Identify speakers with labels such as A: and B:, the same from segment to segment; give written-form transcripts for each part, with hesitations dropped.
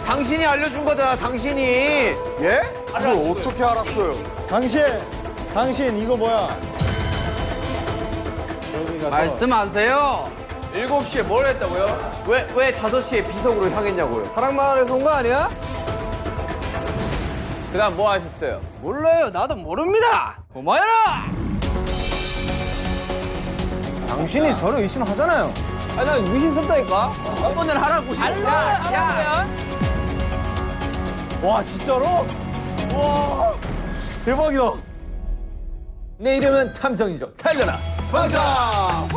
A: 당신이 알려준 거잖아, 당신이.
B: 예? 그걸 어떻게 알았어요?
C: 당신 이거 뭐야? 여기 가서
D: 말씀하세요.
A: 7시에 뭘 했다고요? 왜 5시에 비석으로 향했냐고요?
D: 사랑마을에서 온 거 아니야?
A: 그 다음 뭐 하셨어요?
D: 몰라요. 나도 모릅니다. 고마워라.
C: 당신이 저를 의심하잖아요.
D: 아니, 나 의심스럽다니까. 한 번은 하라고. 야.
C: 와 진짜로? 와 대박이다.
D: 내 이름은 탐정이죠. 달려라.
A: 방탄!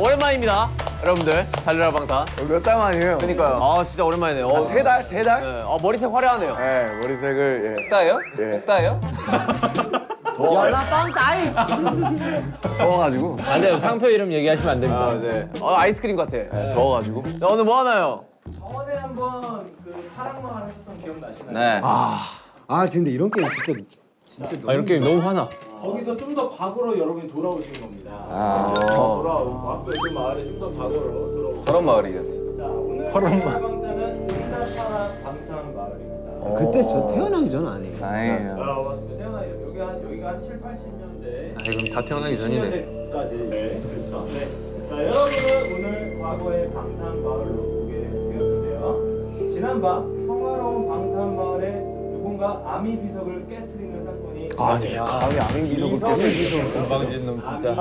A: 오랜만입니다, 여러분들. 달려라 방탄.
B: 몇 달 만이에요?
A: 그러니까요. 아, 진짜 오랜만이네요.
B: 3달? 3달?
A: 네. 머리색 화려하네요.
B: 네, 머리색을
D: 따요?
B: 예.
D: 따요?
B: 더워가지고.
D: 안 돼요. 상표 이름 얘기하시면 안 됩니다.
A: 아, 네. 아이스크림 같아.
B: 네, 더워가지고.
A: 자, 오늘 뭐 하나요?
E: 저번에 한번 그 파랑마을 하셨던 기억나시나요?
D: 네.
C: 아 근데 이런 게임 진짜
D: 이런 게임 너무 화나.
E: 거기서 좀 더 과거로 여러분이 돌아오시는 겁니다.
B: 아.
E: 돌아오고 앞으로 그 마을에 좀 더 과거로 돌아오고.
A: 저런 마을이겠네.
E: 자, 오늘 방탄은 응답하라 방탄 마을입니다.
C: 그때 저 태어나기 전 아니에요.
B: 다행이에요.
E: 맞습니다. 태어나요. 여기가 한 7, 80년대.
D: 그럼 다 태어나기 전이네.
E: 90년대까지. 네, 그렇죠. 네. 자, 여러분은 오늘 과거의 방탄 마을로 오게 되었는데요. 지난밤 평화로운 방탄 마을에 누군가 아미 비석을 깨트리는 사건이
B: 감히 아민 기석을 깨서.
D: 건방진 놈 진짜.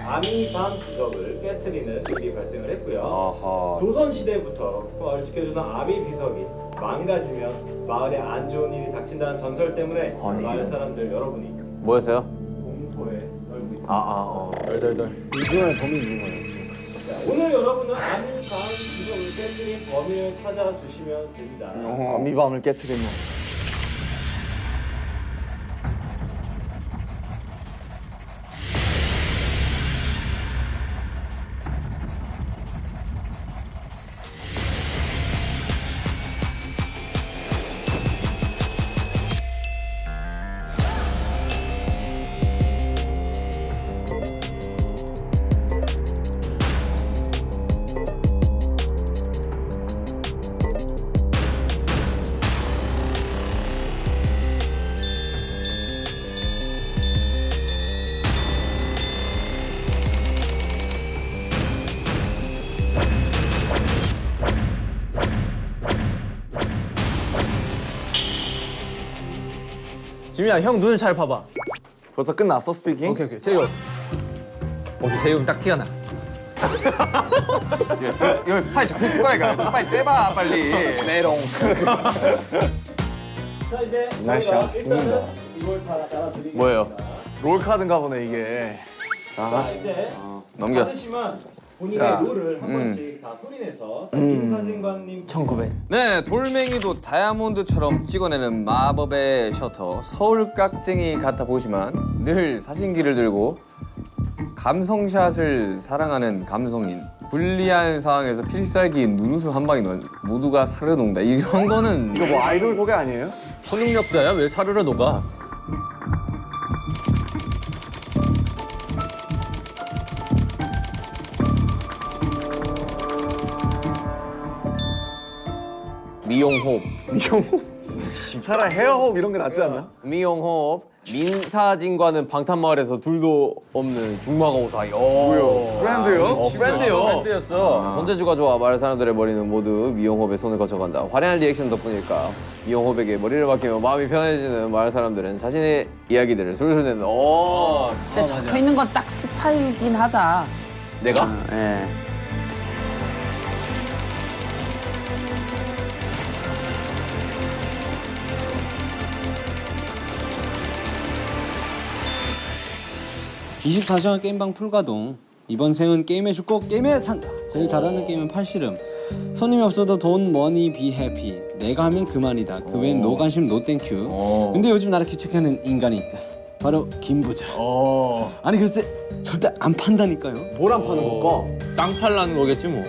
E: 아미 방 비석을 깨트리는 일이 발생을 했고요.
B: 아하.
E: 조선 시대부터 마을 지켜주는 아미 비석이 망가지면 마을에 안 좋은 일이 닥친다는 전설 때문에
B: 아니.
E: 마을 사람들 여러분이
A: 뭐였어요?
E: 공포에 떨고 있습니다.
D: 덜덜덜.
C: 이중에 범이 있는 거예요.
E: 자, 오늘 여러분은 아미 방 비석을 깨트린 범인을 찾아주시면 됩니다.
B: 아미밤을 깨트리면.
D: 지민아, 형 눈을 잘 봐봐.
B: 벌써 끝났어, 스피킹?
D: 오케이. 세요. 오케이, 세요 딱 티가 나.
A: 여기 스파이 적혀 있을 거니까 빨리 떼봐, 빨리. 메롱.
E: 자, 이제
B: 날씨야,
E: 저희가
B: 죽는다.
E: 일단은 이걸 다 따라드리겠습니다.
A: 뭐예요?
B: 롤카드인가 보네, 이게.
E: 자, 이제
A: 넘겨.
E: 받으시면 본인의
B: 야.
E: 롤을 한 번씩 다 소리내서 김사진관님
B: 1900.
D: 네, 돌멩이도 다이아몬드처럼 찍어내는 마법의 셔터 서울 깍쟁이 같아 보이지만 늘 사진기를 들고 감성샷을 사랑하는 감성인. 불리한 상황에서 필살기인 눈웃음 한 방에 모두가 사르르 녹는다. 이런 거는
B: 이거 뭐 아이돌 소개 아니에요?
D: 초능력자야. 왜 사르르 녹아?
A: 미용호흡.
B: 차라리 헤어호흡 이런 게 낫지 않나?
A: 미용호흡. 민사진과는 방탄마을에서 둘도 없는 중마고 사이.
B: 뭐요? 프렌드요?
A: 프렌드요.
D: 밴드였어.
A: 손재주가 좋아 마을 사람들의 머리는 모두 미용호흡에 손을 거쳐간다. 화려한 리액션 덕분일까 미용호흡에게 머리를 맡기며 마음이 편해지는 마을 사람들은 자신의 이야기들을 술술 내는.
F: 근데 적혀 있는 건 딱 스파이긴 하다.
A: 내가?
F: 예.
G: (24시간) 게임방 풀가동. 이번 생은 게임에 죽고 게임에 산다. 제일 잘하는 게임은 팔씨름. 손님이 없어도 돈 머니 비 해피. 내가 하면 그만이다. 그 외엔 노 관심 노 땡큐. 근데 요즘 나를 귀책하는 인간이 있다. 바로 김부자. 아니 글쎄 절대 안 판다니까요.
A: 뭘 안 파는 걸까?
D: 땅 팔라는 거겠지 뭐.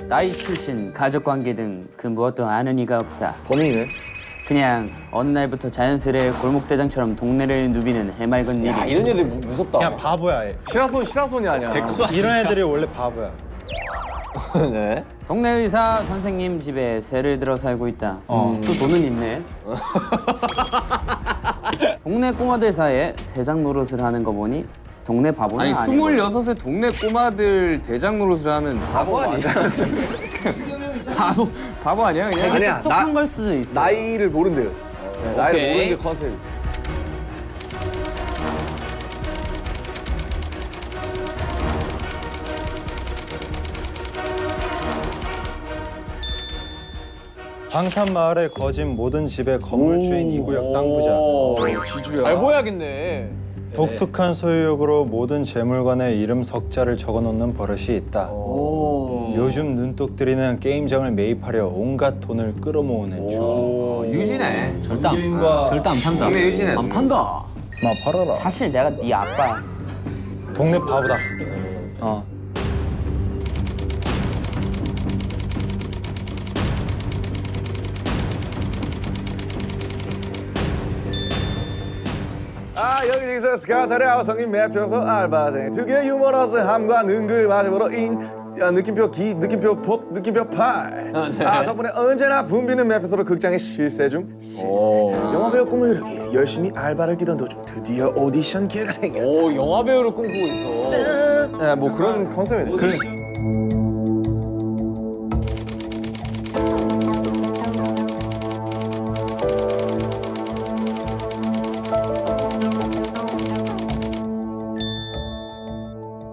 H: 나이, 출신, 가족관계 등 그 무엇도 아는 이가 없다.
B: 범인이네.
H: 그냥 어느 날부터 자연스레 골목대장처럼 동네를 누비는 해맑은 일이.
A: 야 이런 애들 무섭다.
I: 그냥 바보야. 얘.
B: 시라손이 아니야.
I: 이런 애들이 원래 바보야.
A: 네.
H: 동네 의사 선생님 집에 새를 들어 살고 있다. 또 돈은 있네. 동네 꼬마들 사이에 대장 노릇을 하는 거 보니 동네 바보는
D: 아니
H: 아니고.
D: 26의 동네 꼬마들 대장 노릇을 하면 바보 아니야? 바보 아니야 그냥?
B: 아니야.
H: 똑똑한 걸 수도 있어.
B: 나이를 모른대요. 네, 나이를
A: 오케이.
B: 모르는 게 컨셉.
I: 방탄마을에 거진 모든 집의 건물주인 이구역 땅 부자.
B: 지주야.
A: 잘 보여야겠네.
I: 독특한 소유욕으로 모든 재물관에 이름 석자를 적어놓는 버릇이 있다. 요즘 눈독들이는 게임장을 매입하려 온갖 돈을 끌어모으는 중.
D: 유진해.
C: 절대 안 판다.
D: 동네 유진해.
C: 안 판다.
I: 마 팔아라.
H: 사실 내가 네 아빠.
I: 동네 바보다.
B: 여기서 스카타리아 성인 매표소 알바생 특유의 유머러스함과 능글맞음으로 느낌표 기, 느낌표 복, 느낌표 팔. 덕분에 언제나 붐비는 매표소로 극장에 실세 중. 영화배우 꿈을 이루기 열심히 알바를 뛰던 도중 드디어 오디션 기회가 생겼다.
A: 오 영화 배우를 꿈꾸고 있어.
B: 뭐 그런 컨셉이네.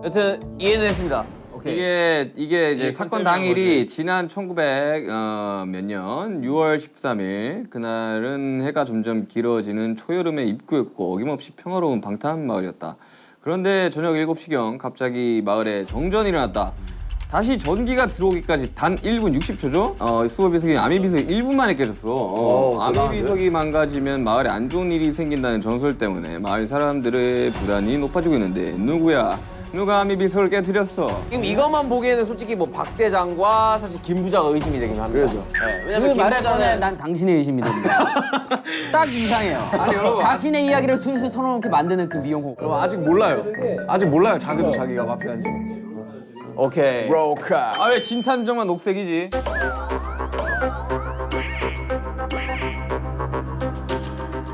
A: 여튼 이해는 했습니다.
D: 이게 이제 사건 당일이 지난 1900 몇 년 6월 13일 그날은 해가 점점 길어지는 초여름의 입구였고 어김없이 평화로운 방탄 마을이었다. 그런데 저녁 7시경 갑자기 마을에 정전이 일어났다. 다시 전기가 들어오기까지 단 1분 60초죠? 수호 비석이 아미 비석이 1분 만에 깨졌어. 아미 비석이 망가지면 마을에 안 좋은 일이 생긴다는 전설 때문에 마을 사람들의 불안이 높아지고 있는데 누구야? 누가 아미 비석을 깨뜨렸어?
A: 지금 이것만 보기에는 솔직히 뭐 박 대장과 사실 김 부자가 의심이 되긴 합니다.
B: 그래서.
A: 네,
H: 그
A: 왜냐면 김
H: 말에 꺼내
A: 부자는
H: 난 당신의 의심이 됩니다. 딱 이상해요. 자신의 이야기를 술술 털어놓게 만드는 그 미용호.
B: 그럼 아직 몰라요. 아직 몰라요. 자기도 자기가 마피아인지.
A: 오케이.
B: 로카.
D: 아 왜 진탐정만 녹색이지?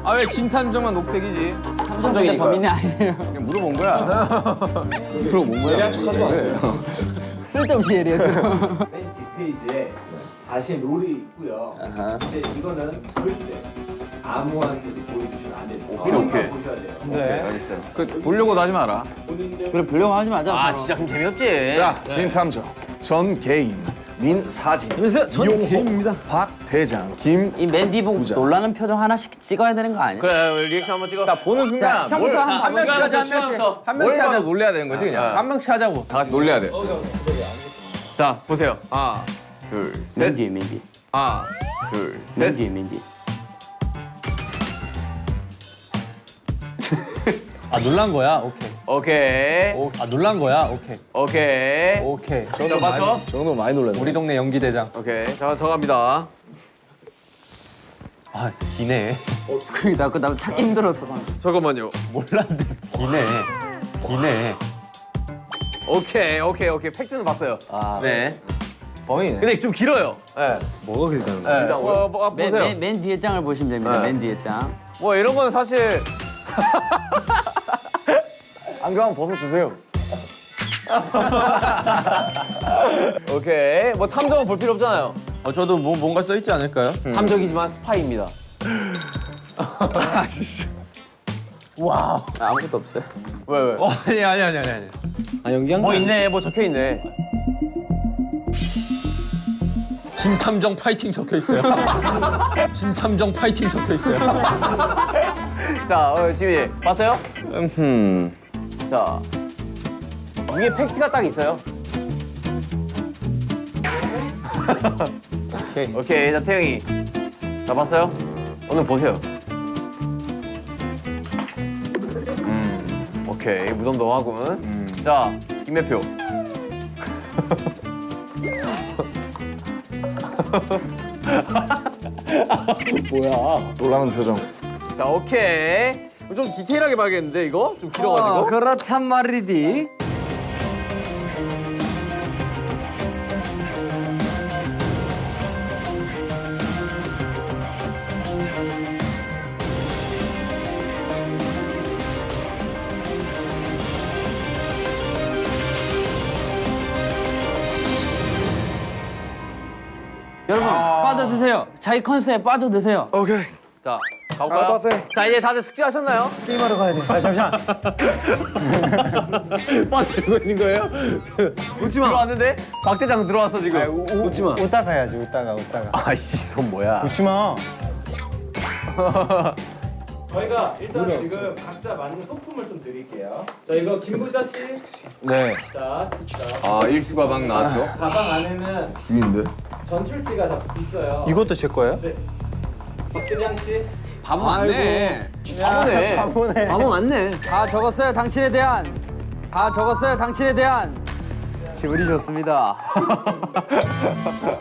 D: 아 왜 진탐정만 녹색이지?
H: 탐정인데 범인이 아니에요.
D: 그냥 물어본 거야. 물어본 거야.
B: 예리한 척하지 마세요.
H: 쓸데없이 예리했어.
E: 맨 뒷페이지에 자신 롤이 있고요. 근데 이거는 절대 아무한테도 보여주시면 안 돼요.
A: 오케이.
E: 보셔야 돼요.
I: 네.
D: 그 보려고도 하지 마라.
E: 본인들
H: 그래 불려고 하지 마자.
A: 아 진짜 그럼 재미없지.
B: 자, 진탐정, 전 개인, 민사진, 전 개인입니다. 박 대장, 김.
H: 이 맨디 보고
B: 부자.
H: 놀라는 표정 하나씩 찍어야 되는 거 아니야?
A: 그래 리액션 한번 찍어.
D: 나 보는 순간
H: 자, 형부터
D: 한 명씩 하자 한 명씩. 한 명씩 하자 놀래야 되는 거지 그냥. 한 명씩 하자고. 다 같이 놀래야 돼.
A: 자 보세요. 하나 둘 셋.
H: 맨디.
A: 하나 둘 셋.
H: 맨디.
C: 아 놀란 거야? 오케이.
A: 오케이.
C: 아 놀란 거야? 오케이.
A: 오케이.
C: 오케이.
A: 자 봤어?
B: 저 정도 많이 놀랐네.
C: 우리 동네 연기 대장.
A: 오케이. 자 들어갑니다.
C: 아 기네.
H: 나 찾기 힘들었어.
A: 잠깐만요.
C: 몰랐는데 기네. 기네.
A: 오케이. 팩트는 봤어요. 네.
D: 범인이네.
A: 근데 좀 길어요. 네.
B: 뭐가 길다는
A: 네. 보세요.
H: 맨 뒤에 장을 보시면 됩니다.
A: 네.
H: 맨 뒤에 장.
A: 뭐 이런 거는 사실
B: 안경 한번 벗어주세요.
A: 오케이. 뭐 탐정은 볼 필요 없잖아요.
D: 저도 뭔가 써 있지 않을까요?
A: 탐정이지만 스파이입니다.
H: 와우. 아무것도 없어요.
A: 왜?
C: 아니.
G: 아 연기한
A: 뭐
G: 거
A: 있네. 뭐 적혀 있네.
C: 진탐정 파이팅 적혀 있어요. 진탐정 파이팅 적혀 있어요.
A: 자, 지민이 봤어요? 자, 위에 팩트가 딱 있어요. 오케이. 자, 태영이. 자, 봤어요? 오늘 보세요. 오케이. 무덤덤하군. 자, 김매표.
B: 뭐야? 놀라는 표정.
A: 자, 오케이. 좀 디테일하게 봐야겠는데 이거? 좀 길어가지고.
H: 그렇단 말이디. 여러분 빠져드세요. 자기 컨셉에 빠져드세요.
B: 오케이.
A: 자, 가볼까요?
B: 알바생.
A: 자, 이제 다들 숙제하셨나요?
I: 게임하러 가야 돼. 아, 잠시만.
A: 빠 들고 있는 거예요? 웃지 마. 들어왔는데 박 대장 들어왔어 지금.
I: 웃지 마. 웃다가 해야지. 웃다가.
A: 아이씨, 손 뭐야?
I: 웃지 마.
E: 저희가 일단 지금 각자 맞는 소품을 좀 드릴게요. 자, 이거 김부자 씨.
B: 네.
E: 자,
D: 아 일수 가방 나왔어?
E: 가방 안에는
B: 비인데.
E: 전출치가 다 있어요.
I: 이것도 제 거예요?
E: 네. 박대장 씨.
D: 바보 맞네.
A: 바보네.
I: 바보네.
H: 바보 맞네. 다 적었어요. 당신에 대한. 다 적었어요. 당신에 대한. 기분이 좋습니다.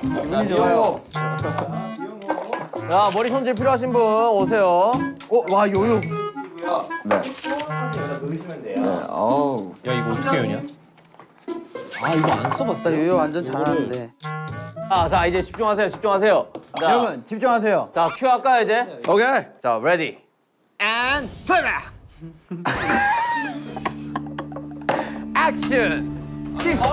A: 기분이 좋아요. 야, 머리 손질 필요하신 분 오세요.
H: 와 요요.
A: 네.
E: 여기다 넣으시면 돼요.
D: 어우.
C: 야 이거 어떻게 여냐?
H: 아 이거 안 써봤어. 나 요요 완전 잘하는데.
A: 자, 이제 집중하세요. 집중하세요. 자,
H: 여러분 집중하세요.
A: 자, 큐 할까요 이제?
B: 오케이.
A: 자, 레디.
H: And play.
A: 액션. 게임하러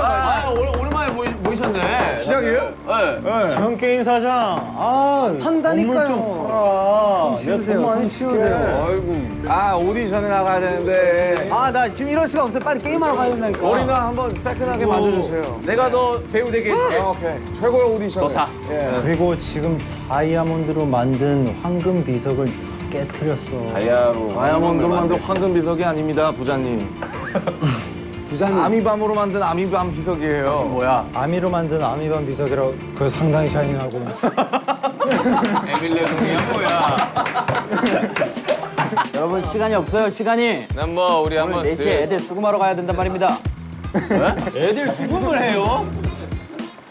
A: 가요. 오랜만에 모이셨네.
B: 시작이에요?
A: 네.
I: 전 게임 사장. 아,
G: 판다니까요.
I: 좀 팔아.
G: 치우세요. 손 치우세요.
B: 아이고. 오디션에 나가야 되는데.
G: 아 나 지금 이럴 수가 없어요. 빨리 게임하러 가야 된다니까.
B: 머리는 한번 새끈하게 만져주세요.
A: 내가 너 배우 되게 해줄게.
B: 오케이. 최고의 오디션.
A: 좋다.
B: 예.
I: 그리고 지금 다이아몬드로 만든 황금 비석을 깨트렸어.
B: 다이아몬드로 만든 황금 비석이 아닙니다, 부자님.
G: 부자님.
B: 아미밤으로 만든 아미밤 비석이에요.
A: 뭐야?
I: 아미로 만든 아미밤 비석이라고 그거 상당히 샤이닝하고.
D: 에밀레 룸이야 뭐야?
H: 여러분 시간이 없어요. 시간이.
D: 난 뭐 우리
H: 오늘
D: 한번
H: 4시에 애들 수금하러 가야 된단 말입니다.
A: 애들 수금을 해요?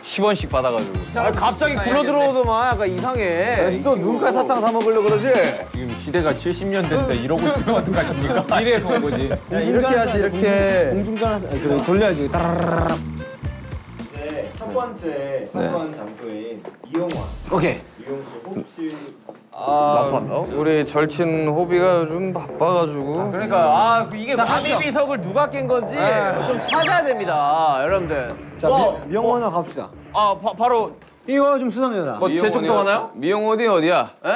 D: 10원씩 받아가지고.
A: 갑자기 굴러 들어오더만 약간 이상해.
B: 또 눈깔 사탕 사 먹으려고 그러지?
C: 지금 시대가 70년대인데 이러고 있으면 어떡하십니까?
D: 미래에서 온 거지.
I: 이렇게 해야지 이렇게.
G: 공중전화 그래 돌려야지. 따라라라라.
E: 네, 첫 번째 사건 장소인 이용원.
H: 오케이.
E: 미용실 호흡실.
D: 우리 절친 호비가 요즘 바빠가지고.
A: 그러니까 이게 아미 비석을 누가 깬 건지 좀 찾아야 됩니다, 여러분들.
G: 자 미용원으로 갑시다.
A: 바로
G: 이거 좀 수상해요.
A: 뭐 제 쪽도 가나요?
D: 미용 어디 어디야?
A: 에?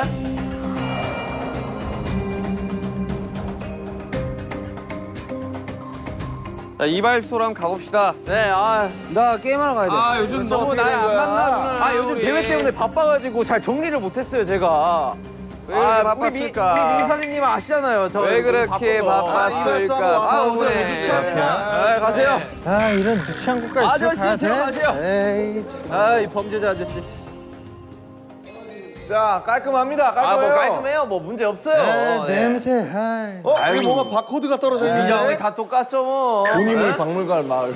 D: 자 이발소랑 가봅시다.
A: 네,
G: 나 게임하러 가야 돼.
D: 요즘
A: 너무 날 안 만나구나. 요즘 대회 때문에 바빠가지고 잘 정리를 못했어요, 제가.
D: 왜 이렇게
A: 우리
D: 바빴을까?
A: 우리 미사님 아시잖아요. 저
D: 왜 그렇게
A: 바빴어.
D: 바빴을까? 서운해. 가세요.
I: 아 이런 유치한 곳까지
H: 아저씨,
I: 들어가야 돼?
H: 들어가세요.
I: 에이.
H: 아이 범죄자 아저씨.
B: 자, 깔끔합니다. 깔끔해요.
A: 뭐 깔끔해요. 뭐 문제 없어요.
I: 에,
A: 네.
I: 냄새. 아이.
B: 여기 뭔가 바코드가 떨어져
A: 이제 우리
B: 있는데?
A: 다 똑같죠 뭐.
B: 돈이물 박물관 마을.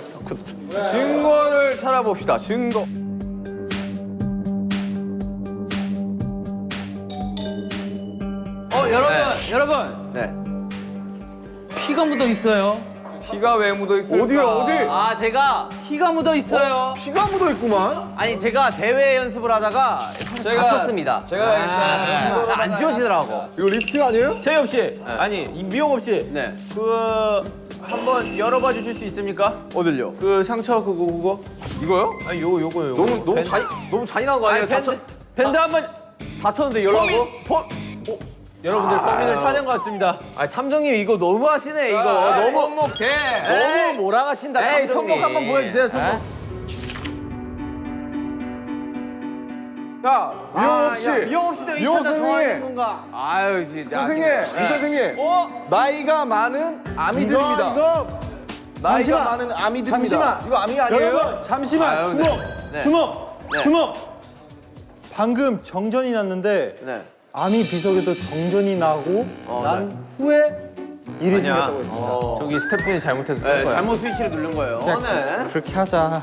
D: 증거를 찾아봅시다. 증거.
H: 여러분.
A: 네.
H: 피가 묻어 있어요.
D: 피가 왜 묻어 있을까?
B: 어디야, 어디?
A: 제가
H: 피가 묻어 있어요.
B: 피가 묻어 있구만.
A: 아니 제가 대회 연습을 하다가 다쳤습니다.
D: 제가 일단
A: 안 지워지더라고.
B: 이거 립스틱 아니에요?
C: 재엽 씨, 아니 이 미용업 씨,
A: 네.
C: 한번 열어봐 주실 수 있습니까?
A: 어딜요?
C: 그 상처 그거.
A: 이거요?
C: 아니 요거요.
A: 너무 잔인한 거 아니에요?
C: 밴드 한번
A: 다쳤는데 연락하고?
C: 여러분들 범인을 찾은 것 같습니다.
A: 탐정님 이거 너무 하시네 이거. 너무
D: 손목대.
A: 너무 몰아가신다
C: 에이
A: 탐정님.
C: 손목 한번 보여주세요. 손목.
B: 자, 미용업 씨.
C: 미용업 씨도 이
B: 미용
C: 차장 좋아하는
B: 선생님.
C: 건가?
A: 아유 진짜.
B: 선생님, 이 선생님. 나이가 많은 아미들입니다. 나이가
I: 잠시만.
B: 많은 아미들입니다.
I: 잠시만.
B: 이거 아미 아니에요?
I: 여러분 잠시만.
A: 아유,
I: 주목.
A: 네.
I: 주목.
A: 네.
I: 주목. 방금 정전이 났는데
A: 네.
I: 아미 비석에도 정전이 나고 난 후에 일이 생겼다고 했습니다.
C: 저기 스태프분이 잘못해서
A: 네,
C: 그런 거야.
A: 잘못 스위치를 누른 거예요. 네.
I: 그렇게 하자.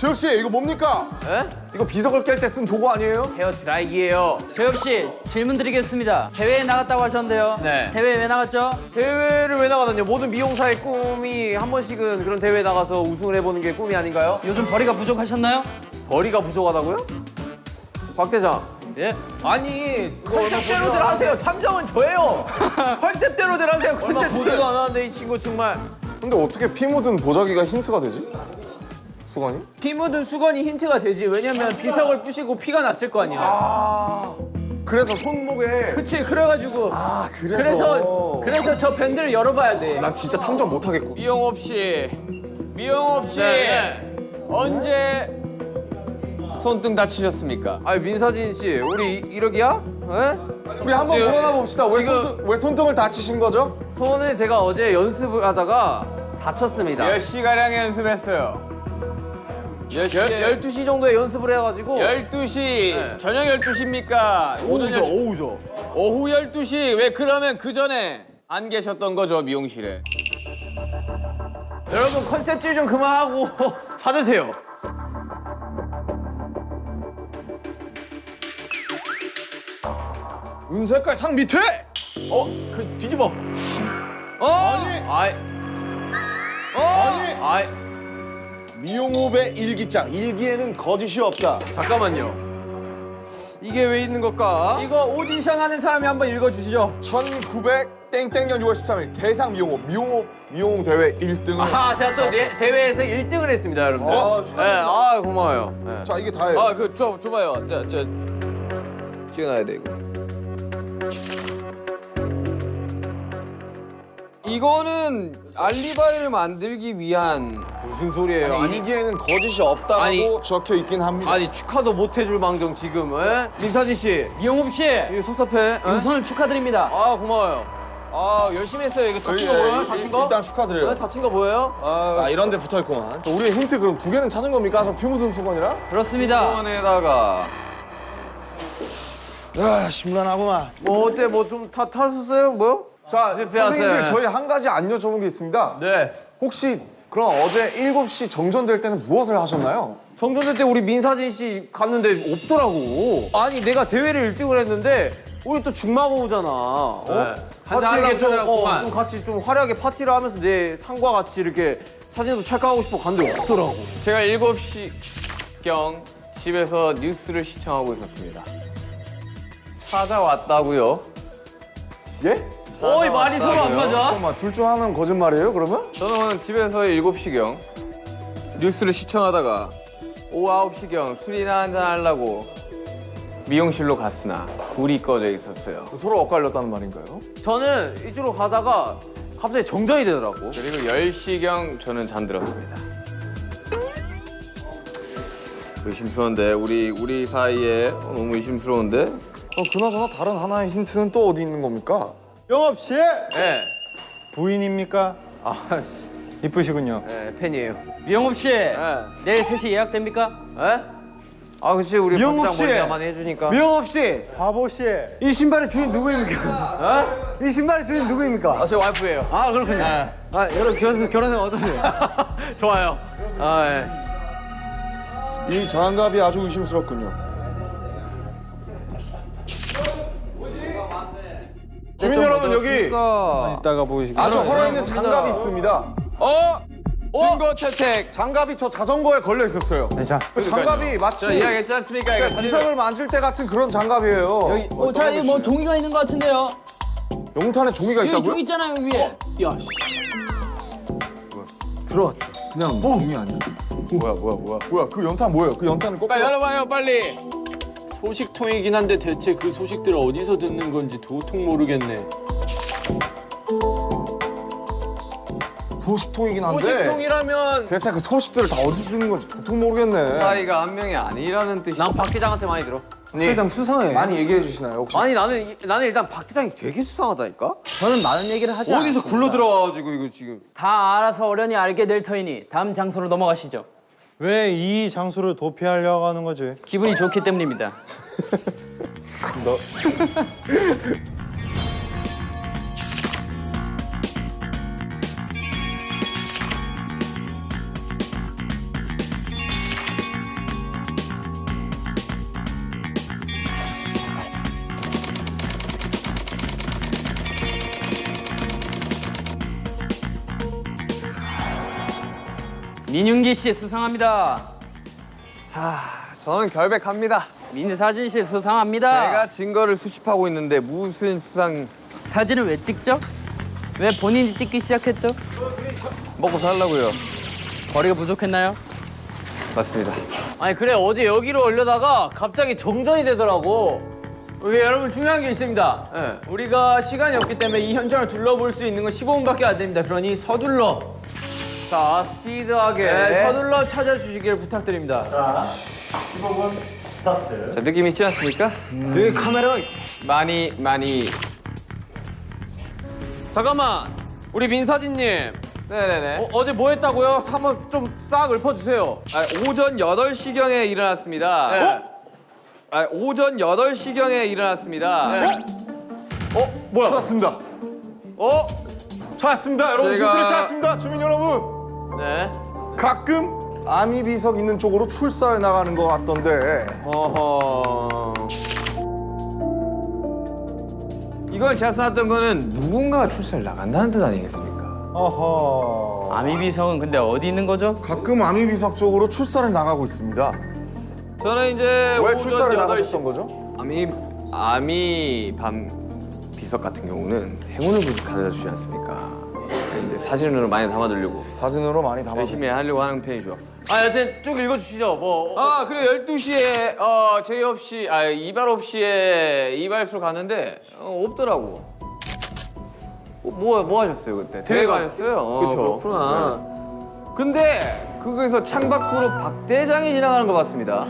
B: 재혁 씨 이거 뭡니까?
A: 에?
B: 이거 비석을 깰 때 쓴 도구 아니에요?
A: 헤어 드라이기예요.
H: 재엽 씨 질문 드리겠습니다. 대회에 나갔다고 하셨는데요.
A: 네.
H: 대회 왜 나갔죠?
A: 대회를 왜 나가다뇨? 모든 미용사의 꿈이 한 번씩은 그런 대회에 나가서 우승을 해보는 게 꿈이 아닌가요?
H: 요즘 벌이가 부족하셨나요?
A: 벌이가 부족하다고요? 박 대장.
H: 예.
C: 아니 컨셉대로들 하세요. 탐정은 저예요. 컨셉대로들 하세요.
A: 얼마
C: 컨셉대로.
A: 보지도 않았는데 이 친구 정말.
B: 근데 어떻게 피 묻은 보자기가 힌트가 되지? 수건이?
C: 피 묻은 수건이 힌트가 되지. 왜냐면 비석을 부시고 피가 났을 거 아니야.
B: 그래서 손목에
C: 그치. 그래가지고. 그래서 저 밴드를 열어봐야 돼.
B: 난 진짜 탐정 못하겠고.
A: 미용업 씨. 언제 손등 다치셨습니까? 아니 민사진 씨, 우리 이러기야? 에?
B: 우리 한번
A: 지금-
B: 물어나 봅시다. 왜 손등을 다치신 거죠?
A: 손을 제가 어제 연습을 하다가 다쳤습니다.
D: 몇 시가량 연습했어요?
A: 12시 정도에 연습을 해가지고
D: 12시 저녁 12시입니까?
A: 오후죠.
D: 오후 12시 왜 그러면 그 전에 안 계셨던 거죠 미용실에?
C: 여러분 컨셉질 좀 그만하고.
A: 찾으세요.
B: 은색깔 상 밑에!
C: 그 뒤집어.
A: 아이,
B: 아니! 미용업의 일기장. 일기에는 거짓이 없다.
A: 잠깐만요. 이게 왜 있는 걸까?
C: 이거 오디션 하는 사람이 한번 읽어주시죠.
B: 1900 땡땡년 6월 13일 대상 미용 대회 1등을.
A: 아, 제가 또 대회에서 1등을 했습니다, 여러분들. 네, 고마워요. 네.
B: 자, 이게 다예요.
A: 줘봐요. 찍어놔야 돼, 이거.
D: 이거는 알리바이를 만들기 위한
A: 무슨 소리예요? 아니,
B: 일기에는 거짓이 없다고
A: 아니.
B: 적혀 있긴 합니다.
A: 아니 축하도 못 해줄 망정 지금, 에? 민사진 씨,
H: 이용업 씨
A: 이거 섭섭해. 에?
H: 우선을 축하드립니다.
A: 아, 고마워요. 아, 열심히 했어요. 이거 다친 거 보여요? 다친 거?
B: 일단 축하드려요.
A: 네, 다친 거 보여요?
B: 아, 이런 데 붙어 있구만. 우리의 힌트 그럼 2개는 찾은 겁니까? 저 피 묻은 수건이랑?
H: 그렇습니다.
D: 수건에다가
B: 야, 심란하구만.
A: 뭐 어때? 뭐 좀 탔었어요? 뭐요?
B: 자,
A: 실패했어요.
B: 선생님들 저희 한 가지 안 여쭤본 게 있습니다.
C: 네.
B: 혹시 그럼 어제 7시 정전될 때는 무엇을 하셨나요?
A: 정전될 때 우리 민사진 씨 갔는데 없더라고. 아니 내가 대회를 1등을 했는데 우리 또 중마고 오잖아.
C: 네.
A: 같이 이렇게 좀,
C: 찾아갔구만.
A: 좀 같이 좀 화려하게 파티를 하면서 내 상과 같이 이렇게 사진도 찰칵하고 싶어 갔는데 없더라고.
D: 제가 7시경 집에서 뉴스를 시청하고 있었습니다. 찾아왔다고요?
B: 예?
C: 어이 말이 서로 안 맞아.
B: 잠깐만, 둘 중 하나는 거짓말이에요, 그러면?
D: 저는 집에서 7시경 뉴스를 시청하다가 오후 9시경 술이나 한잔 하려고 미용실로 갔으나 불이 꺼져 있었어요.
B: 서로 엇갈렸다는 말인가요?
A: 저는 이쪽으로 가다가 갑자기 정전이 되더라고.
D: 그리고 10시경 저는 잠들었습니다. 의심스러운데 우리 사이에 너무 의심스러운데?
B: 그나저나 다른 하나의 힌트는 또 어디 있는 겁니까?
I: 영업 씨
A: 네.
I: 부인입니까?
A: 아,
I: 이쁘시군요.
A: 네, 팬이에요.
H: 이용업 씨
A: 네.
H: 내일 3시 예약됩니까?
A: 에? 아, 그치 우리
C: 미영국
A: 박장
C: 씨.
A: 머리가 많이 해주니까.
C: 미영업 씨,
I: 바보 씨.
C: 이 신발의 주인 누구입니까? 이 신발의 주인 누구입니까?
A: 아, 제 와이프예요.
C: 아 그렇군요.
A: 네.
C: 아 여러분 결혼생 어떠세요?
A: 좋아요. 아, 예.
B: 이 장갑이 아주 의심스럽군요. 주민 여러분, 여기
I: 이따가 보이시겠죠?
B: 아주 헐어있는 장갑이 있습니다.
D: 증거 채택!
B: 장갑이 저 자전거에 걸려 있었어요.
I: 자,
B: 그 장갑이 마치
D: 저 이야기했지 않습니까? 이거
B: 비석을 만질 때 같은 그런 장갑이에요.
H: 자 이거 뭐 종이가 있는 것 같은데요.
B: 용탄에 종이가
H: 여기
B: 있다고요?
H: 종이 있잖아요 위에. 야 씨.
B: 그냥 종이 아니야? 뭐야? 그 연탄 뭐예요? 그 연탄을 꼭
D: 빨리 열어봐요 빨리!
C: 소식통이긴 한데 대체 그 소식들을 어디서 듣는 건지 도통 모르겠네.
B: 소식통이긴 한데
C: 소식통이라면
B: 대체 그 소식들을 다 어디서 듣는 건지 도통 모르겠네.
D: 사이가 한 명이 아니라는 뜻이
A: 난 박 대장한테 많이 들어.
C: 대장 수상해.
B: 많이 얘기해 주시나요 혹시?
A: 아니 나는 일단 박 대장이 되게 수상하다니까.
H: 저는 많은 얘기를 하지
A: 어디서
H: 않습니다.
A: 굴러 들어와가지고 이거 지금.
H: 다 알아서 어련히 알게 될 터이니 다음 장소로 넘어가시죠.
I: 왜 이 장소를 도피하려고 하는 거지?
H: 기분이 좋기 때문입니다. 민윤기 씨 수상합니다.
D: 저는 결백합니다.
H: 민사진 씨 수상합니다.
D: 제가 증거를 수집하고 있는데 무슨 수상
H: 사진을 왜 찍죠? 왜 본인이 찍기 시작했죠?
D: 먹고 살라고요.
H: 거리가 부족했나요?
D: 맞습니다.
A: 아니 그래 어제 여기로 올려다가 갑자기 정전이 되더라고.
C: 오케이, 여러분 중요한 게 있습니다.
A: 네.
C: 우리가 시간이 없기 때문에 이 현장을 둘러볼 수 있는 건 15분밖에 안 됩니다. 그러니 서둘러,
A: 자 스피드하게.
C: 서둘러 찾아주시길 부탁드립니다.
E: 자, 15분 스타트.
D: 자, 느낌 있지 않습니까?
A: 여기 카메라가
D: 많이
A: 잠깐만 우리 민사진님
D: 네네네.
A: 어제 뭐 했다고요? 한번 좀 싹 읊어주세요.
D: 오전 8시경에 일어났습니다.
A: 네.
D: 오전 8시경에 일어났습니다.
B: 뭐야? 찾았습니다. 찾았습니다. 여러분
D: 제가-
B: 힌트를 찾았습니다. 주민 여러분.
A: 네.
B: 가끔 아미 비석 있는 쪽으로 출사를 나가는 것 같던데.
A: 어허.
D: 이건 제가 써놨던 거는 누군가가 출사를 나간다는 뜻 아니겠습니까?
I: 어허.
H: 아미비성은 근데 어디 있는 거죠?
B: 가끔 아미 비석 쪽으로 출사를 나가고 있습니다.
D: 저는 이제
B: 왜
D: 오전
B: 출사를
D: 8시
B: 나가셨던 거죠?
D: 아미 밤 비석 같은 경우는 행운을 가져다 주지 않습니까? 이제 사진으로 많이 담아두려고
B: 사진으로 많이 담아.
D: 열심히 하려고 하는 편이죠.
A: 여튼 쭉 읽어주시죠. 뭐.
D: 그리고 12시에 제의 없이 이발 없이에 이발소 갔는데 없더라고. 뭐 하셨어요 그때? 대회 가셨어요?
A: 그쵸.
D: 그렇구나. 근데 거기서 창밖으로 박 대장이 지나가는 거 봤습니다.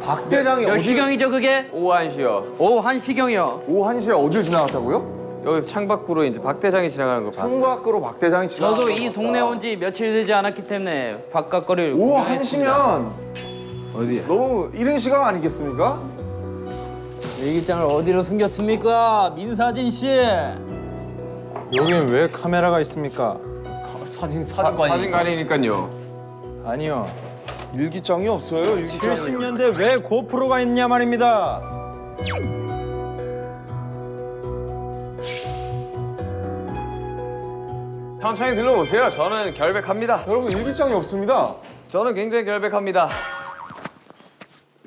B: 박 대장이
H: 몇
B: 어디?
H: 시경이죠 그게?
D: 오후 1시요.
H: 오후 1시경이요.
B: 오후 1시에 어딜 지나갔다고요?
D: 여기서 창밖으로 이제 박 대장이 지나가는 거 봤어요.
B: 창밖으로 박 대장이 지나갔다.
H: 저도 이 동네 온 지 며칠 되지 않았기 때문에 바깥 거리를
B: 오후
H: 구경했습니다.
B: 1시면 어디야? 너무 이른 시간 아니겠습니까?
H: 일기장을 어디로 숨겼습니까? 민사진 씨.
I: 여긴 왜 카메라가 있습니까?
D: 사진관이니까요.
I: 아니요.
B: 일기장이 없어요. 일기장이.
I: 70년대 왜 고프로가 있냐 말입니다.
D: 천천히 들러오세요. 저는 결백합니다.
B: 여러분 일기장이 없습니다.
D: 저는 굉장히 결백합니다.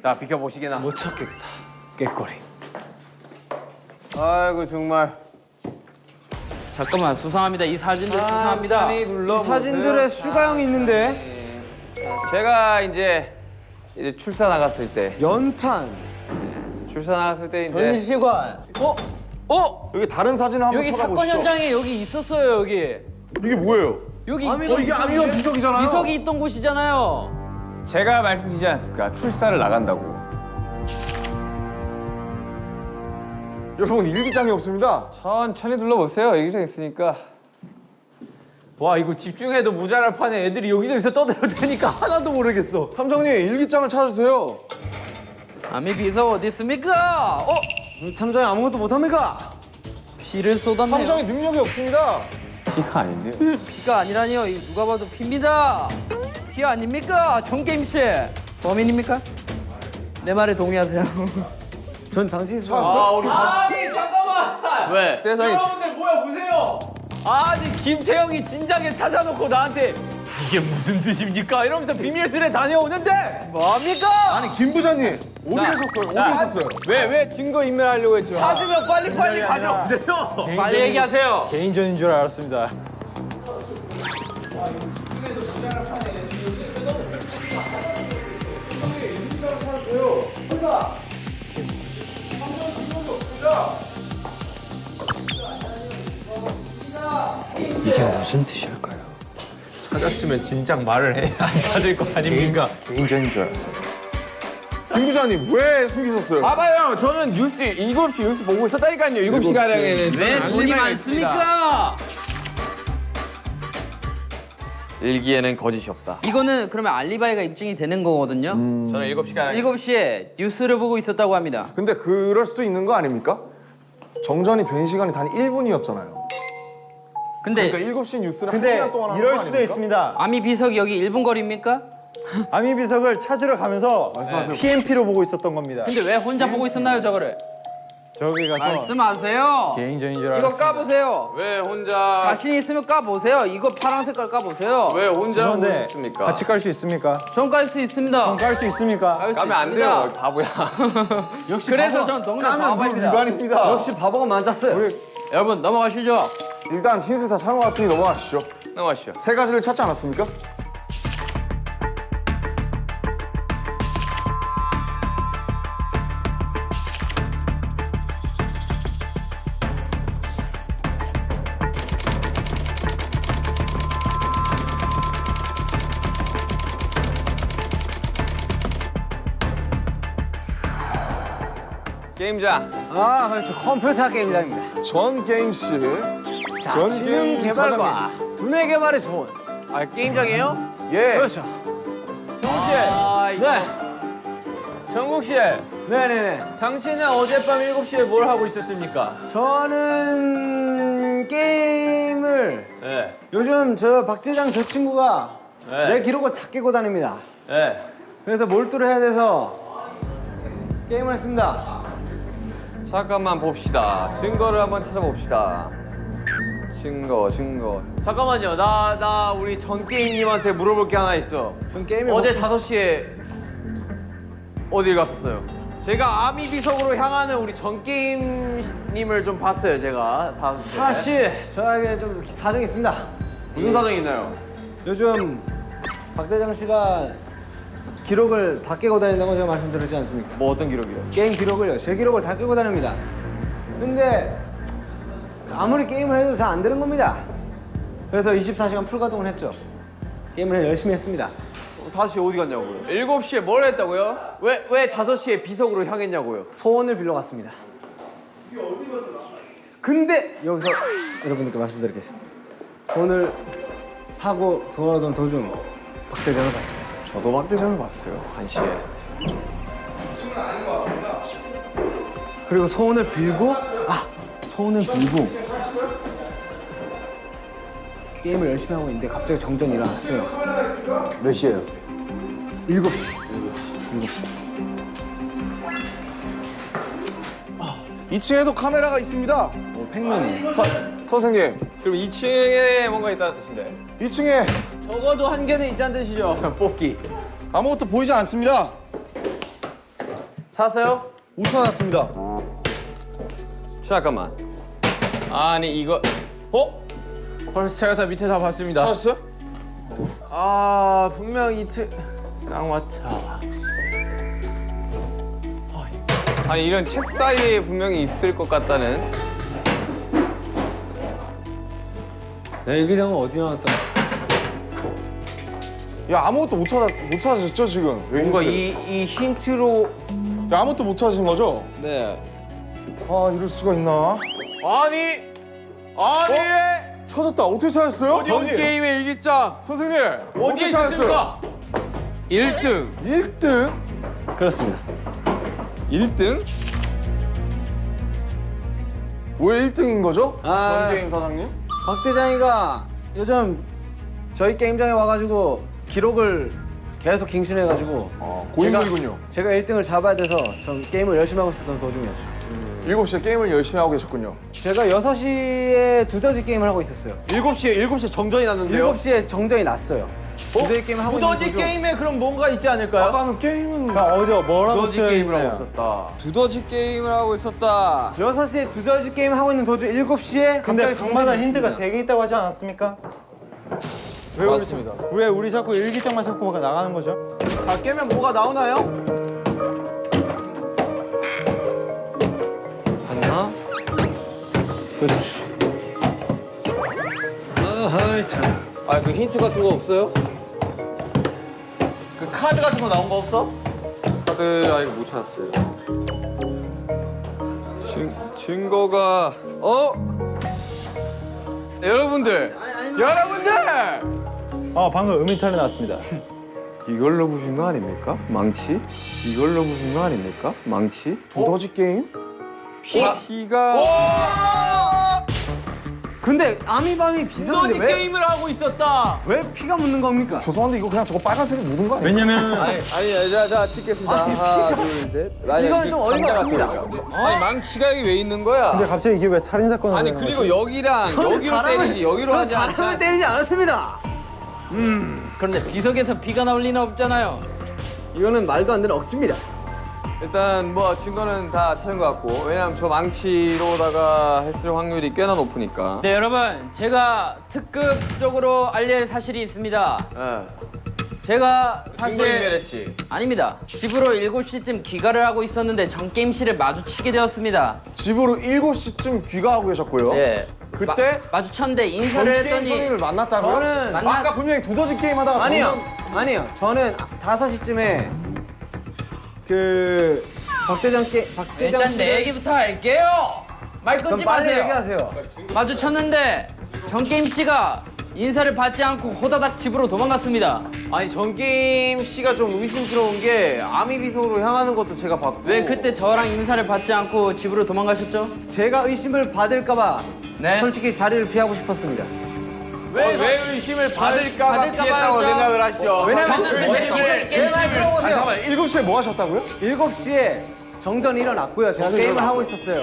A: 자 비켜보시게나.
D: 못 찾겠다. 깨꼬리. 아이고 정말.
H: 잠깐만 수상합니다. 이 사진들 수상합니다.
D: 천천히 둘러보세요. 사진들에 슈가형이 있는데. 제가 이제 출사 나갔을 때.
I: 연탄.
D: 출사 나갔을 때 이제.
H: 전시관.
B: 여기 다른 사진 한번
H: 여기 사건
B: 찾아보시죠.
H: 현장에 여기 있었어요 여기.
B: 이게 뭐예요?
H: 여기
B: 이게 아미가 비석이잖아요.
H: 비석이 있던 곳이잖아요.
D: 제가 말씀드리지 않았습니까? 출사를 나간다고.
B: 여러분 일기장이 없습니다.
D: 천천히 둘러보세요. 여기저기 있으니까.
C: 와 이거 집중해도 모자랄 판에 애들이 여기저기서 떠들어대니까 하나도 모르겠어.
B: 탐정님 일기장을 찾아주세요.
H: 아미 비석 어디 있습니까?
C: 탐정이 아무것도 못합니까?
H: 피를 쏟았네요.
B: 탐정의 능력이 없습니다.
D: 피가 아닌데요.
H: 피가 아니라니요. 이 누가 봐도 피입니다. 피 아닙니까? 정게임 씨. 범인입니까? 내 말에 동의하세요.
C: 전 당신이
B: 찾았어?
C: 아니 잠깐만.
A: 왜?
C: 여러분들 뭐야 보세요. 아니 김태형이 진작에 찾아놓고 나한테 이게 무슨 뜻입니까? 이러면서 비밀스레 다녀오는데 뭡니까?
B: 아니 김 부장님 어디 계셨어요? 어디 있었어요?
C: 왜 증거 인멸하려고 했죠? 찾으면 빨리 가져오세요.
H: 빨리 얘기하세요.
I: 개인전인 줄 알았습니다. 이게 무슨 뜻일까요?
C: 찾았으면 진작 말을 해. 안 찾을 거 아닙니까?
I: 개인전인 줄 알았습니다.
B: 김 부장님 왜 숨기셨어요?
D: 봐봐요. 저는 뉴스 7시 뉴스 보고 있었다니까요. 7시가량에는
H: 왜 돈이 많습니까?
D: 일기에는 거짓이 없다.
H: 이거는 그러면 알리바이가 입증이 되는 거거든요.
D: 저는 7시가량
H: 7시에 뉴스를 보고 있었다고 합니다.
B: 근데 그럴 수도 있는 거 아닙니까? 정전이 된 시간이 단 1분이었잖아요.
H: 근데
B: 그러니까 7시 뉴스를
I: 근데
B: 1시간 동안 하는
I: 이럴
B: 거
I: 수도
B: 아닙니까?
I: 있습니다.
H: 아미 비석이 여기 1분 거리입니까?
I: 아미 비석을 찾으러 가면서 PMP로 보고 있었던 겁니다.
H: 근데 왜 혼자 보고 있었나요 저거를?
I: 저기 가서
H: 말씀하세요.
I: 개인전인 줄
H: 이거
I: 알았습니다.
H: 까보세요.
D: 왜 혼자
H: 자신 있으면 까보세요. 이거 파란 색깔 까보세요.
D: 왜 혼자
I: 그런데
D: 오셨습니까?
I: 같이 깔 수 있습니까?
H: 전 깔 수 있습니다.
I: 깔 수 있습니까?
H: 깔수
D: 까면 안
H: 있습니다.
D: 돼요, 바보야.
H: 역시 그래서 전 동네
B: 까면 물
H: 바보입니다.
B: 위반입니다.
G: 역시 바보가 많았어요.
H: 여러분 넘어가시죠.
B: 일단 힌트 다 참은 것 같으니 넘어가시죠.
D: 넘어가시죠.
B: 세 가지를 찾지 않았습니까?
D: 게임장.
H: 아, 그렇죠. 컴퓨터 게임장입니다.
B: 전 게임씨, 전 게임 사장님.
H: 개발과 두뇌 개발의 좋은.
A: 아 게임장이에요?
B: 예.
H: 그렇죠.
C: 정국 씨.
H: 네.
C: 정국 씨.
H: 네네네.
C: 당신은 어젯밤 7시에 뭘 하고 있었습니까?
G: 저는 게임을
C: 네.
G: 요즘 저 박대장 저 친구가
C: 네.
G: 내 기록을 다 깨고 다닙니다.
C: 네.
G: 그래서 몰두를 해야 돼서 게임을 했습니다.
D: 잠깐만 봅시다. 증거를 한번 찾아봅시다. 증거.
A: 잠깐만요. 나 우리 전 게임님한테 물어볼 게 하나 있어.
G: 전 게임에
A: 어제 5시에 어딜 갔었어요? 제가 아미 비석으로 향하는 우리 전 게임님을 좀 봤어요. 제가 5시에.
G: 사실 저에게 좀 사정이 있습니다.
A: 무슨 사정이 있나요?
G: 요즘 박대장 씨가 기록을 다 깨고 다닌다고 제가 말씀드렸지 않습니까?
A: 뭐 어떤 기록이요?
G: 게임 기록을요. 제 기록을 다 깨고 다닙니다. 근데 아무리 게임을 해도 잘 안 되는 겁니다. 그래서 24시간 풀가동을 했죠. 게임을 열심히 했습니다.
A: 다시 어디 갔냐고요?
D: 7시에 뭘 했다고요?
A: 왜 5시에 비석으로 향했냐고요?
G: 소원을 빌러 갔습니다. 근데 여기서 여러분들께 말씀드리겠습니다. 소원을 하고 돌아오던 도중 박대장을 봤습니다.
A: 저도 박대장을 봤어요. 1시에.
G: 그리고 소원을 빌고 소원을 빌고 게임을 열심히 하고 있는데 갑자기 정전이 일어났어요.
A: 몇 시에요?
G: 7시.
B: 2층에도 카메라가 있습니다.
G: 팽면이.
B: 선생님,
D: 그럼 2층에 뭔가 있다는 뜻인데.
B: 2층에
C: 적어도 한 개는 있다는 뜻이죠.
D: 뽑기.
B: 아무것도 보이지 않습니다.
A: 찾았어요?
B: 못 찾았습니다.
D: 잠깐만. 아니 이거
C: 벌써 제가 다 밑에 다 봤습니다.
B: 찾았어요?
C: 아 분명 이틀 쌍화차.
D: 아니 이런 책 사이에 분명히 있을 것 같다는.
G: 내 일기장은 어디 나왔다?
B: 야, 아무것도 못 찾으셨죠 지금? 왜
A: 뭔가
B: 힌트?
A: 이 힌트로
B: 야, 아무것도 못 찾으신 거죠?
A: 네.
B: 아, 이럴 수가 있나?
A: 아니
B: 찾았다. 어떻게 찾았어요?
A: 전 게임의 일기장
B: 선생님,
C: 어디에
B: 어떻게 찾았어요?
C: 있습니까?
A: 1등.
B: 1등?
G: 그렇습니다.
D: 1등?
B: 왜 1등인 거죠?
G: 아.
B: 전 게임 사장님?
G: 박대장이가 요즘 저희 게임장에 와가지고 기록을 계속 갱신해가지고
B: 고인물이군요.
G: 제가 1등을 잡아야 돼서 전 게임을 열심히 하고 있었던 도중이었죠.
B: 7시에 게임을 열심히 하고 계셨군요.
G: 제가 6시에 두더지 게임을 하고 있었어요.
A: 7시에 정전이 났는데요.
G: 7시에 정전이 났어요. 두더지 게임을 하고 있는
C: 두더지
G: 도중
C: 게임에 그럼 뭔가 있지 않을까요?
B: 아까는 게임은
I: 어디요? 뭐라고
A: 두더지
I: 쓰여
A: 게임을 하고
I: 있나요?
A: 있었다.
D: 두더지 게임을 하고 있었다.
G: 6시에 두더지 게임 하고 있는 도중 7시에
I: 근데
G: 갑자기
I: 방마다
G: 정전이
I: 힌트가
G: 있습니다.
I: 3개 있다고 하지 않았습니까?
B: 왜 그렇습니다.
I: 왜 우리 자꾸 일기장만 자꾸 나가는 거죠?
A: 다 깨면 뭐가 나오나요?
G: 하나. 그렇지. 아하이 참.
A: 아 그 힌트 같은 거 없어요? 그 카드 같은 거 나온 거 없어?
D: 카드 아직 못 찾았어요. 증거가 여러분들
I: 방금 음이탈이 났습니다.
D: 이걸로 부신 거 아닙니까? 망치? 이걸로 부신 거 아닙니까? 망치?
B: 두더지 게임?
D: 피가
G: 근데 아미밤이
C: 너니
G: 비석인데 왜,
C: 게임을 하고 있었다.
G: 왜 피가 묻는 겁니까?
B: 죄송한데 이거 그냥 저거 빨간색에 묻은 거 아니에요?
I: 왜냐면
A: 아니 자 찍겠습니다. 하나 둘 셋. 아니
G: 이건 좀 어이가 없습니다.
A: 아니 망치가 여기 왜 있는 거야?
I: 근데 갑자기 이게 왜 살인 사건을
A: 아니
I: 하는
A: 그리고
I: 거지?
A: 여기랑 여기로 때리지 여기로 하지
G: 사람을
A: 않잖아.
G: 때리지 않았습니다.
H: 그런데 비석에서 피가 나올 리는 없잖아요.
G: 이거는 말도 안 되는 억지입니다.
D: 일단 뭐 증거는 다 찾은 것 같고 왜냐면 저 망치로다가 했을 확률이 꽤나 높으니까.
H: 네, 여러분. 제가 특급적으로 알릴 사실이 있습니다. 제가
D: 증거
H: 사실
D: 인멸했지.
H: 아닙니다. 집으로 7시쯤 귀가를 하고 있었는데 전 게임실을 마주치게 되었습니다.
B: 집으로 7시쯤 귀가하고 계셨고요.
H: 네.
B: 그때
H: 마주쳤는데
B: 전
H: 인사를
B: 게임
H: 했더니
B: 선생님을 만났다고요?
G: 저는
B: 아까 분명히 두더지 게임 하다가
G: 아니요. 저는 5시쯤에 그 박대장
H: 일단 내 얘기부터 할게요. 말 끊지 마세요.
G: 얘기하세요.
H: 마주쳤는데 정게임 씨가 인사를 받지 않고 호다닥 집으로 도망갔습니다.
A: 아니 전게임 씨가 좀 의심스러운 게 아미 비석으로 향하는 것도 제가 봤고.
H: 왜 그때 저랑 인사를 받지 않고 집으로 도망가셨죠?
G: 제가 의심을 받을까봐 솔직히 자리를 피하고 싶었습니다.
A: 왜 의심을 받을까봐
H: 받을까
A: 피했다고
H: 봐요.
A: 생각을 하시죠?
G: 왜냐면
H: 저는
B: 아니 잠깐만 7시에 뭐 하셨다고요?
G: 7시에 정전이 일어났고요. 제가 게임을 하고 있었어요.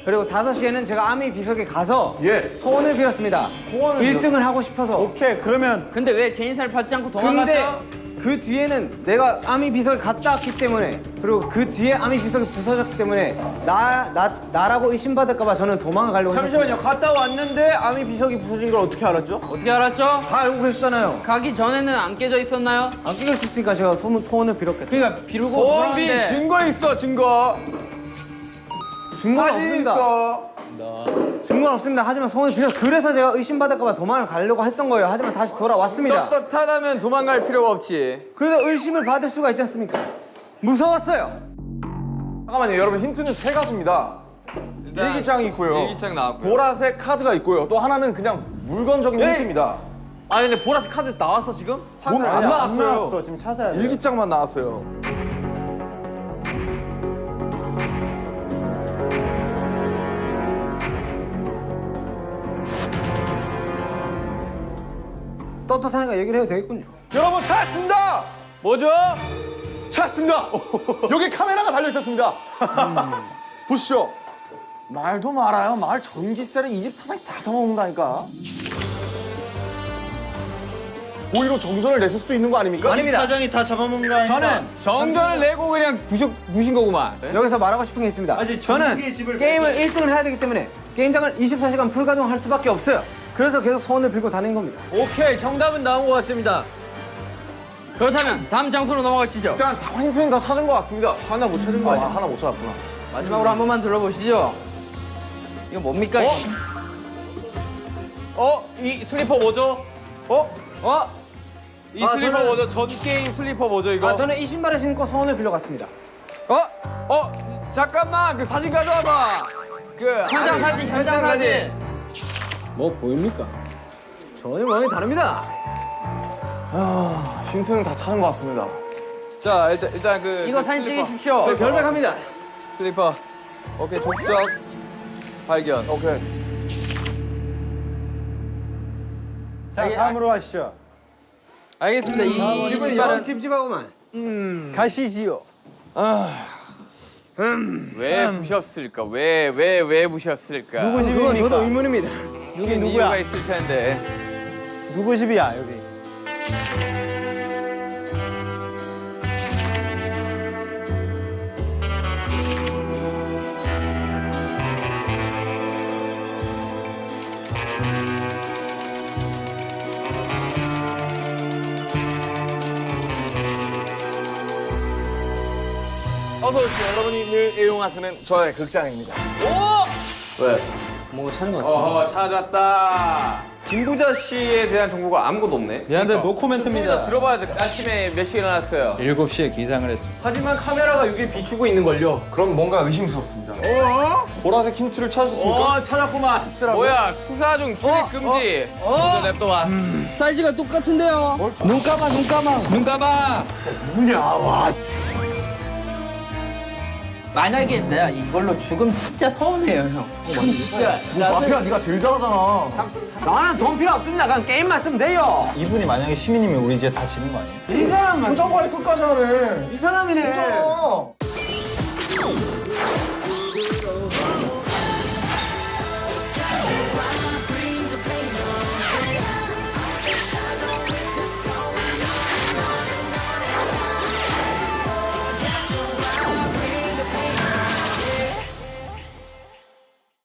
G: 그리고 5시에는 제가 아미 비석에 가서
B: 예.
G: 소원을 빌었습니다. 1등을 하고 싶어서.
I: 오케이 그러면
H: 근데 왜 제 인사를 받지 않고
G: 근데
H: 도망갔죠?
G: 그 뒤에는 내가 아미 비석에 갔다 왔기 때문에 그리고 그 뒤에 아미 비석이 부서졌기 때문에 나라고 의심받을까봐 저는 도망을 가려고 했었어요.
C: 갔다 왔는데 아미 비석이 부서진 걸 어떻게 알았죠?
H: 어떻게 알았죠?
G: 다 알고 계셨잖아요.
H: 가기 전에는 안 깨져 있었나요?
G: 안 끼고 있으니까 제가 소원을 빌었겠죠.
H: 그러니까 비르고
C: 소원 빈
H: 도망갔는데
C: 증거 있어 증거.
G: 증거는
C: 사진
G: 없습니다.
C: 있어.
G: 증거는 없습니다. 하지만 소원을 빌어서 그래서 제가 의심받을까봐 도망을 가려고 했던 거예요. 하지만 다시 돌아왔습니다.
D: 떳떳하다면 도망갈 필요가 없지.
G: 그래서 의심을 받을 수가 있지 않습니까? 무서웠어요.
B: 잠깐만요 여러분 힌트는 3가지입니다. 일기장이 있고요.
D: 일기장 나왔고요.
B: 보라색 카드가 있고요. 또 하나는 그냥 물건적인 힌트입니다.
A: 아니 근데 보라색 카드 나왔어 지금?
B: 오늘 안
I: 아니, 안
B: 나왔어요.
I: 나왔어. 지금 찾아야 돼.
B: 일기장만 나왔어요.
G: 떳떳하니까 얘기를 해도 되겠군요.
B: 여러분 찾았습니다.
A: 뭐죠?
B: 찾았습니다. 여기 카메라가 달려 있었습니다. 보시죠. 말도 말아요. 말 전기세를 이 집 사장이 다 잡아먹는다니까. 오히려 정전을 냈을 수도 있는 거 아닙니까?
G: 아닙니다.
I: 사장이 다 잡아먹는 거 아니까?
G: 저는
D: 정전을 내고 그냥 부신 거구만.
G: 여기서 말하고 싶은 게 있습니다. 저는 게임을 1등을 해야 되기 때문에 게임장을 24시간 불가동할 수밖에 없어요. 그래서 계속 소원을 빌고 다니는 겁니다.
C: 오케이 정답은 나온 것 같습니다.
H: 그렇다면 다음 장소로 넘어가시죠.
B: 일단 다 힌트는 다 찾은 것 같습니다. 하나 못 찾은 거 아니야? 하나 못 찾았구나.
H: 마지막으로 한 번만 들어보시죠. 이거 뭡니까?
A: 이 슬리퍼 뭐죠? 이 슬리퍼
G: 저는-
A: 뭐죠? 전 게임 슬리퍼 뭐죠 이거?
G: 저는 이 신발을 신고 소원을 빌러 갔습니다.
D: 잠깐만 그 사진 가져와봐.
H: 현장 사진, 현장 사진.
G: 뭐 보입니까? 전혀 모양이 다릅니다.
B: 힌트는 다 찾은 것 같습니다.
D: 자 일단 그
H: 이거
D: 그
H: 사진
D: 슬리퍼.
H: 찍으십시오.
G: 저희 별백합니다.
D: 슬리퍼. 오케이 족적 발견.
B: 오케이.
I: 자 다음으로 하시죠.
H: 알겠습니다. 이 신발은
G: 찝찝하고만.
I: 가시지요.
A: 왜 부셨을까? 왜 부셨을까?
I: 누구
G: 그건
I: 집입니까?
G: 저도 의문입니다.
I: 누구
A: 이유가
I: 누구야?
A: 있을 텐데.
I: 누구 집이야 여기?
B: 어서 오십시오. 여러분이 늘 애용하시는 저의 극장입니다.
G: 뭔가 찾은 것 같아.
A: 찾았다.
D: 김부자 씨에 대한 정보가 아무것도 없네.
I: 미안한데 노
A: 좀
I: 코멘트입니다.
A: 들어봐야 돼. 아침에 몇 시에 일어났어요?
I: 7시에 기상을 했습니다.
C: 하지만 카메라가 여기 비추고 있는 걸요.
B: 그럼 뭔가 의심스럽습니다. 보라색 힌트를 찾으셨습니까?
C: 찾았구만.
A: 뭐야 수사 중 출입 금지. 먼저 냅둬봐.
H: 사이즈가 똑같은데요.
C: 눈 감아.
H: 만약에 내가 이걸로 죽으면 진짜 서운해요, 형. 진짜.
B: 마피아 네가 제일 잘하잖아.
C: 나는 돈 필요 없습니다. 그냥 게임만 쓰면 돼요.
I: 이분이 만약에 시민이면 우리 이제 다 지는 거 아니에요?
B: 이 사람 표정관리 끝까지 하네.
C: 이 사람이네.
B: 어.